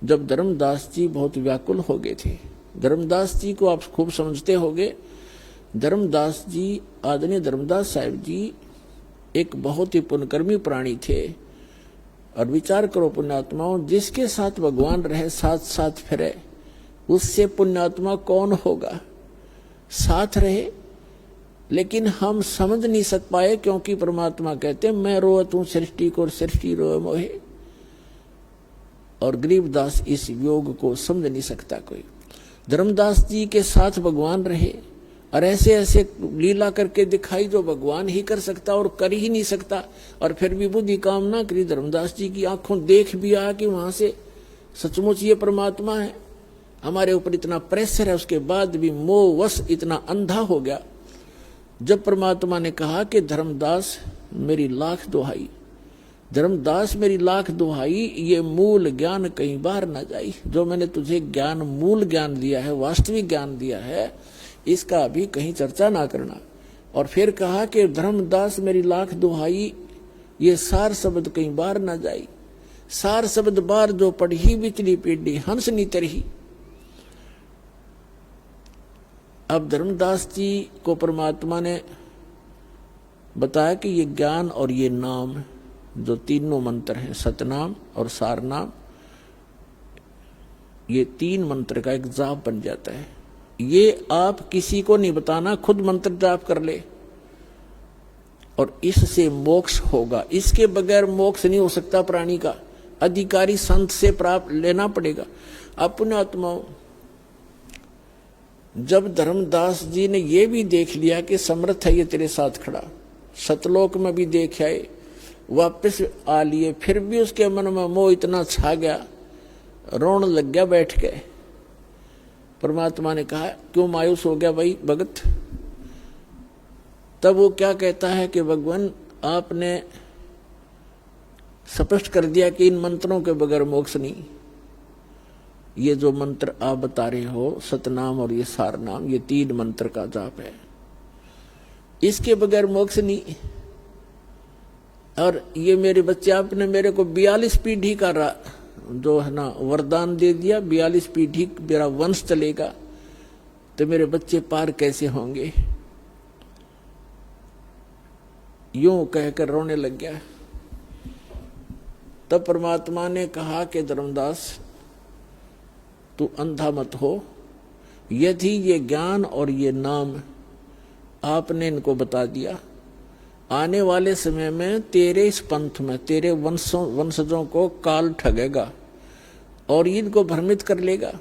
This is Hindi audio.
जब धर्मदास जी बहुत व्याकुल हो गए थे। धर्मदास जी को आप खूब समझते होंगे। धर्मदास जी, आदरणीय धर्मदास साहिब जी एक बहुत ही पुण्यकर्मी प्राणी थे। और विचार करो पुण्यात्माओं, जिसके साथ भगवान रहे, साथ साथ फिरे, उससे पुण्यात्मा कौन होगा। साथ रहे, लेकिन हम समझ नहीं सक पाए, क्योंकि परमात्मा कहते मैं रोवत हूं सृष्टि को, सृष्टि रोए मोहे। और गरीबदास इस योग को समझ नहीं सकता कोई। धर्मदास जी के साथ भगवान रहे और ऐसे ऐसे लीला करके दिखाई जो भगवान ही कर सकता और कर ही नहीं सकता। और फिर भी बुद्धि काम ना करी। धर्मदास जी की आंखों देख भी आया कि वहां से सचमुच ये परमात्मा है। हमारे ऊपर इतना प्रेशर है, उसके बाद भी मोहवश इतना अंधा हो गया। जब परमात्मा ने कहा कि धर्मदास मेरी लाख दुहाई, धर्मदास मेरी लाख दुहाई, ये मूल ज्ञान कहीं बाहर ना जाई। जो मैंने तुझे ज्ञान, मूल ज्ञान दिया है, वास्तविक ज्ञान दिया है, इसका अभी कहीं चर्चा ना करना। और फिर कहा कि धर्मदास मेरी लाख दुहाई, ये सार शब्द कहीं बाहर ना जाई। सार शब्द बार जो पढ़ी बिचली पीढ़ी हंस नी तरही। अब धर्मदास जी को परमात्मा ने बताया कि ये ज्ञान और ये नाम जो तीनों मंत्र हैं, सतनाम और सारनाम, ये तीन मंत्र का एक जाप बन जाता है। ये आप किसी को नहीं बताना, खुद मंत्र जाप कर ले और इससे मोक्ष होगा। इसके बगैर मोक्ष नहीं हो सकता प्राणी का। अधिकारी संत से प्राप्त लेना पड़ेगा। अपने आत्माओं, जब धर्मदास जी ने ये भी देख लिया कि समर्थ है ये तेरे साथ खड़ा, सतलोक में भी देख आए, वापस आ लिए, फिर भी उसके मन में मोह इतना छा गया, रोने लग गया बैठ के। परमात्मा ने कहा क्यों मायूस हो गया भाई भगत। तब वो क्या कहता है कि भगवान आपने स्पष्ट कर दिया कि इन मंत्रों के बगैर मोक्ष नहीं। ये जो मंत्र आप बता रहे हो, सतनाम और ये सारनाम, ये तीन मंत्र का जाप है, इसके बगैर मोक्ष नहीं। और ये मेरे बच्चे, आपने मेरे को 42 पीढ़ी का जो है ना वरदान दे दिया, 42 पीढ़ी मेरा वंश चलेगा, तो मेरे बच्चे पार कैसे होंगे। यूं कहकर रोने लग गया। तब परमात्मा ने कहा कि धर्मदास तू अंधा मत हो। यदि ये ज्ञान और ये नाम आपने इनको बता दिया, आने वाले समय में तेरे इस पंथ में तेरे वंशजों को काल ठगेगा और इनको भ्रमित कर लेगा।